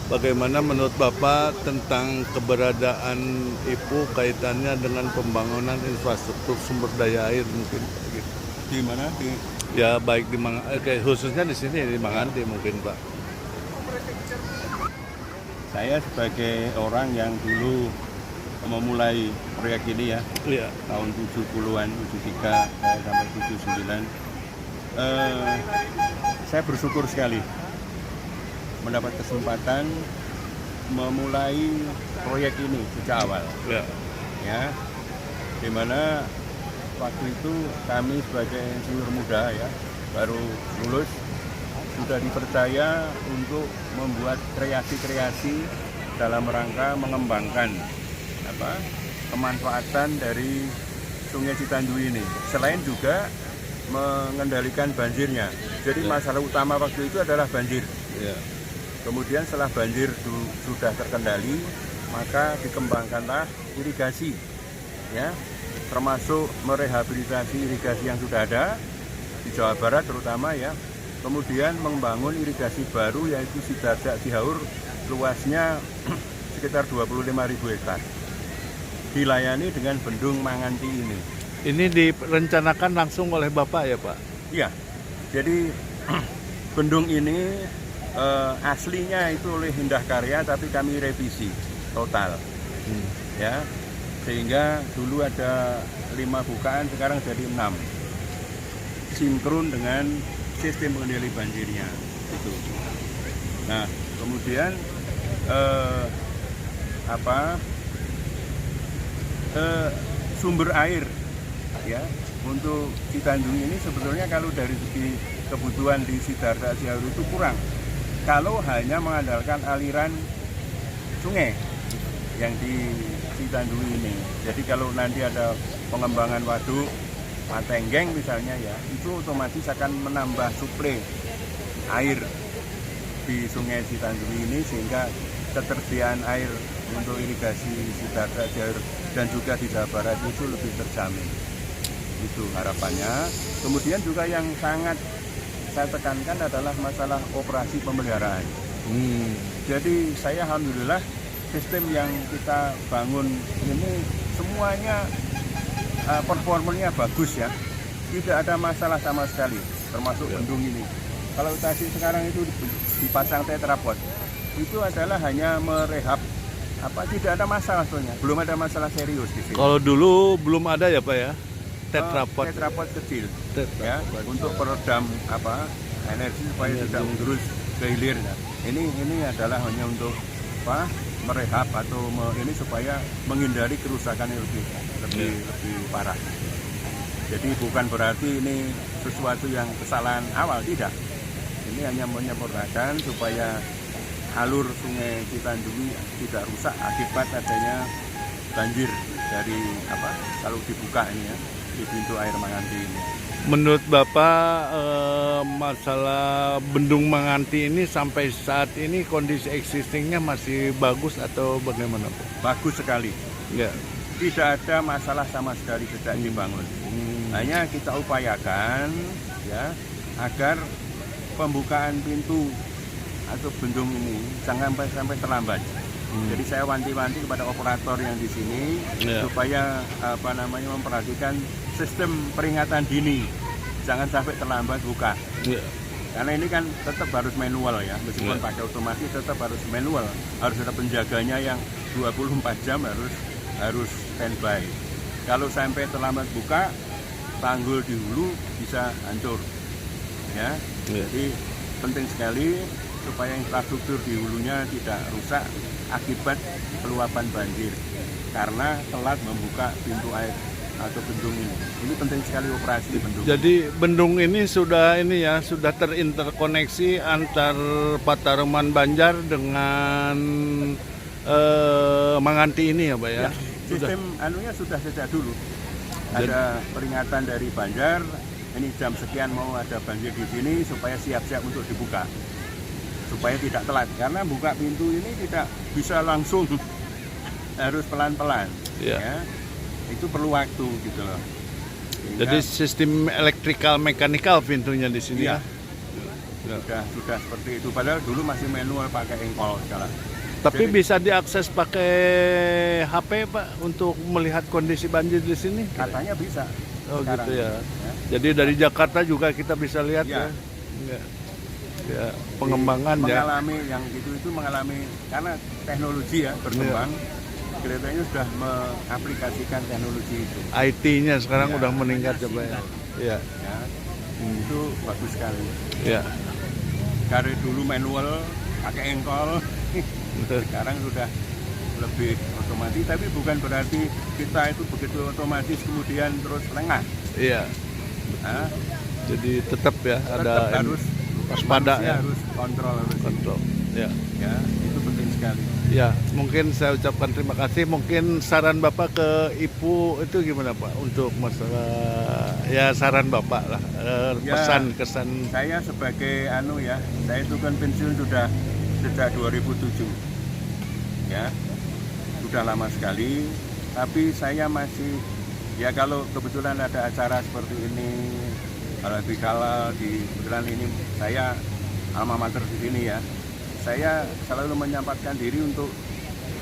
Bagaimana menurut Bapak tentang keberadaan IPU kaitannya dengan pembangunan infrastruktur sumber daya air mungkin gitu. Di mana? Ya baik di khususnya di sini di Manganti mungkin Pak. Saya sebagai orang yang dulu memulai proyek ini ya, Iya. tahun 70-an, 73 sampai 79, saya bersyukur sekali mendapat kesempatan memulai proyek ini sejak awal. Ya. Ya, dimana waktu itu kami sebagai insinyur muda ya, baru lulus, sudah dipercaya untuk membuat kreasi-kreasi dalam rangka mengembangkan kemanfaatan dari Sungai Citandui ini. Selain juga mengendalikan banjirnya. Jadi masalah utama waktu itu adalah banjir. Ya. Kemudian setelah banjir sudah terkendali, maka dikembangkanlah irigasi, ya, termasuk merehabilitasi irigasi yang sudah ada di Jawa Barat terutama ya. Kemudian membangun irigasi baru yaitu Sidarja Cihaur, luasnya sekitar 25.000 hektar. Dilayani dengan bendung Manganti ini. Ini direncanakan langsung oleh Bapak ya Pak? Iya, jadi bendung ini aslinya itu oleh Indah Karya, tapi kami revisi total, ya, sehingga dulu ada 5 bukaan, sekarang jadi 6, sinkron dengan sistem pengendali banjirnya, itu. Nah, kemudian sumber air, ya, untuk Citandui ini sebetulnya kalau dari segi kebutuhan di Sidarta Cihaur itu kurang. Kalau hanya mengandalkan aliran sungai yang di Citandui ini. Jadi kalau nanti ada pengembangan waduk Matenggeng misalnya ya, itu otomatis akan menambah suplai air di Sungai Citandui ini sehingga ketersediaan air untuk irigasi Sidarta Cihaur dan juga di Jawa Barat itu lebih terjamin. Itu harapannya. Kemudian juga yang sangat saya tekankan adalah masalah operasi pemeliharaan. Jadi saya alhamdulillah sistem yang kita bangun ini semuanya performanya bagus ya. Tidak ada masalah sama sekali, termasuk bendung ini. Kalau tadi sekarang itu dipasang tetrapod, itu adalah hanya merehab, tidak ada masalah soalnya. Belum ada masalah serius di sini. Kalau dulu belum ada ya Pak ya? Tetrapod kecil ya, untuk peredam energi supaya tidak terus ke hilir. Nah, ini adalah hanya untuk merehab atau ini supaya menghindari kerusakan yang lebih parah. Jadi bukan berarti ini sesuatu yang kesalahan awal, tidak. Ini hanya menyempurnakan supaya alur Sungai Citandui tidak rusak akibat adanya banjir dari kalau dibuka ini ya, di pintu air Manganti ini. Menurut Bapak masalah bendung Manganti ini sampai saat ini kondisi existingnya masih bagus atau bagaimana Pak? Bagus sekali. Ya. Tidak ada masalah sama sekali sejak dibangun. Hanya kita upayakan ya agar pembukaan pintu atau bendung ini jangan sampai terlambat. Jadi saya wanti-wanti kepada operator yang di sini supaya memperhatikan sistem peringatan dini, jangan sampai terlambat buka. Karena ini kan tetap harus manual ya, meskipun pakai otomasi tetap harus manual, harus ada penjaganya yang 24 jam harus standby. Kalau sampai terlambat buka, tanggul di hulu bisa hancur. Ya, jadi penting sekali supaya infrastruktur di hulunya tidak rusak akibat peluapan banjir karena telat membuka pintu air atau bendung ini. Ini penting sekali operasi bendung. Jadi bendung ini sudah terinterkoneksi antar Pataruman Banjar dengan Manganti ini ya Pak ya? Sistem sudah sejak dulu. Ada peringatan dari Banjar, ini jam sekian mau ada banjir di sini supaya siap-siap untuk dibuka. Supaya tidak telat, karena buka pintu ini tidak bisa langsung, harus pelan-pelan. Ya. Itu perlu waktu gitu loh. Jadi sistem elektrikal mekanikal pintunya di sini ya. Ya. Sudah seperti itu. Padahal dulu masih manual pakai engkol sekarang. Tapi Jadi- bisa diakses pakai HP Pak untuk melihat kondisi banjir di sini? Katanya bisa. Oh sekarang. gitu ya. Ya. Jadi dari Jakarta juga kita bisa lihat Ya. ya. Ya, pengembangan ya. Mengalami yang itu mengalami karena teknologi ya berkembang. Kelihatannya sudah mengaplikasikan teknologi itu. IT-nya sekarang Ya. udah meningkat ya Pak ya. Ya. Ya. Itu bagus sekali. Ya. Dari dulu manual pakai engkol, sekarang sudah lebih otomatis. Tapi bukan berarti kita itu begitu otomatis kemudian terus lengah. Iya. Nah, Jadi tetap ya tetap ada harus waspada manusia ya. harus kontrol harus Kontrol. Ya. ya itu penting sekali. Ya, mungkin saya ucapkan terima kasih. Mungkin saran Bapak ke Ibu itu gimana Pak untuk masalah ya saran Bapak lah, Ya. pesan kesan. Saya sebagai saya itu kan pensiun sudah sejak 2007 ya, sudah lama sekali. Tapi saya masih ya kalau kebetulan ada acara seperti ini, kalau kebetulan ini saya alma mater di sini ya, saya selalu menyampaikan diri untuk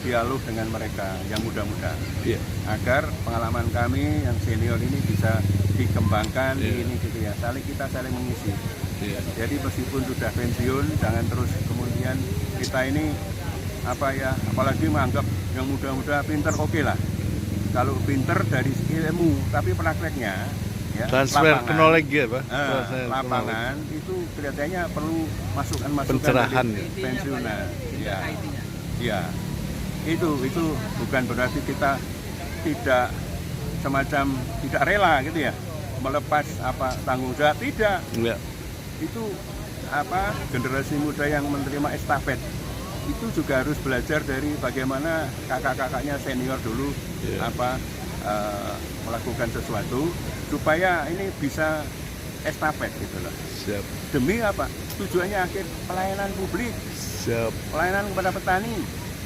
dialog dengan mereka yang muda-muda Iya. agar pengalaman kami yang senior ini bisa dikembangkan Iya. ini gitu ya, kita saling mengisi. Iya. Jadi meskipun sudah pensiun, jangan terus kemudian kita ini apalagi menganggap yang muda-muda pinter, oke lah. Kalau pinter dari ilmu, tapi prakteknya ya, Transfer lapangan, teknologi ya Pak. Transfer lapangan itu kelihatannya perlu masukan-masukan Pencerahan dari ya. pensiunan. Ya, ya. Itu bukan berarti kita tidak semacam tidak rela gitu ya, melepas tanggung jawab, tidak. Ya. Itu generasi muda yang menerima estafet itu juga harus belajar dari bagaimana kakak-kakaknya senior dulu Iya. melakukan sesuatu supaya ini bisa estafet gitu loh. Siap. Demi apa? Tujuannya akhir pelayanan publik, Siap. pelayanan kepada petani.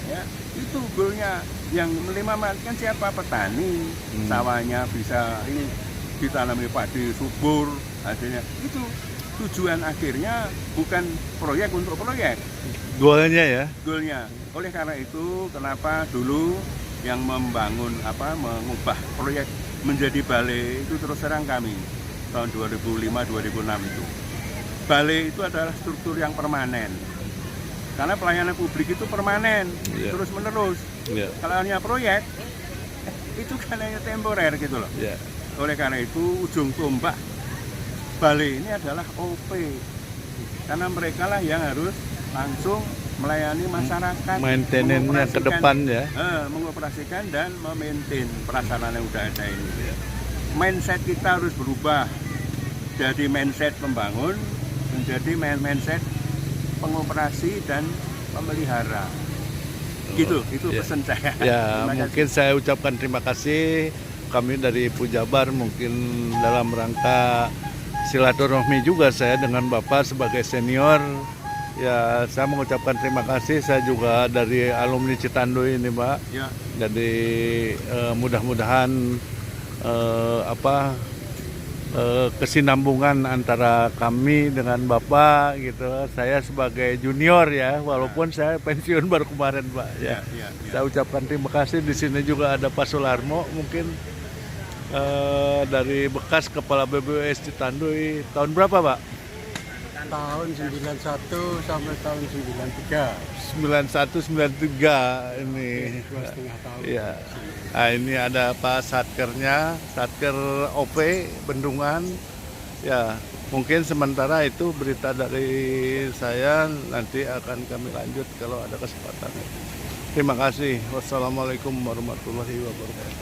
Ya, itu goalnya. Yang menerima kan siapa? Petani. Sawahnya bisa ini ditanami padi subur, hasilnya itu tujuan akhirnya, bukan proyek untuk proyek. Goalnya ya. Goalnya. Oleh karena itu, kenapa dulu yang mengubah proyek menjadi balai itu terus terang kami tahun 2005-2006 itu. Balai itu adalah struktur yang permanen. Karena pelayanan publik itu permanen, Iya. terus menerus. Ya. Kalau hanya proyek, itu kan hanya temporer gitu loh. Ya. Oleh karena itu, ujung tombak balai ini adalah OP. Karena mereka lah yang harus langsung melayani masyarakat, Maintenance-nya ke depan ya. mengoperasikan dan memaintain prasarana yang udah ada ini. Mindset kita harus berubah dari mindset pembangun menjadi mindset pengoperasi dan pemelihara. Gitu, itu Ya. pesan saya. Ya, Terima mungkin saya ucapkan terima kasih. Kami dari Pujabar mungkin dalam rangka silaturahmi juga saya dengan Bapak sebagai senior. Ya, saya mengucapkan terima kasih. Saya juga dari alumni Citanduy ini, Pak. Ya, Jadi mudah-mudahan kesinambungan antara kami dengan Bapak gitu. Saya sebagai junior ya, walaupun saya pensiun baru kemarin, Pak. Ya. ya. Saya ucapkan terima kasih. Di sini juga ada Pak Sularmo, mungkin dari bekas Kepala BBWS Citanduy. Tahun berapa, Pak? Tahun 91 sampai tahun 93. 91-93 ini. 2,5 tahun. Iya. Nah, ini ada Pak Satkernya, Satker OP Bendungan. Ya, mungkin sementara itu berita dari saya, nanti akan kami lanjut kalau ada kesempatan. Terima kasih. Wassalamualaikum warahmatullahi wabarakatuh.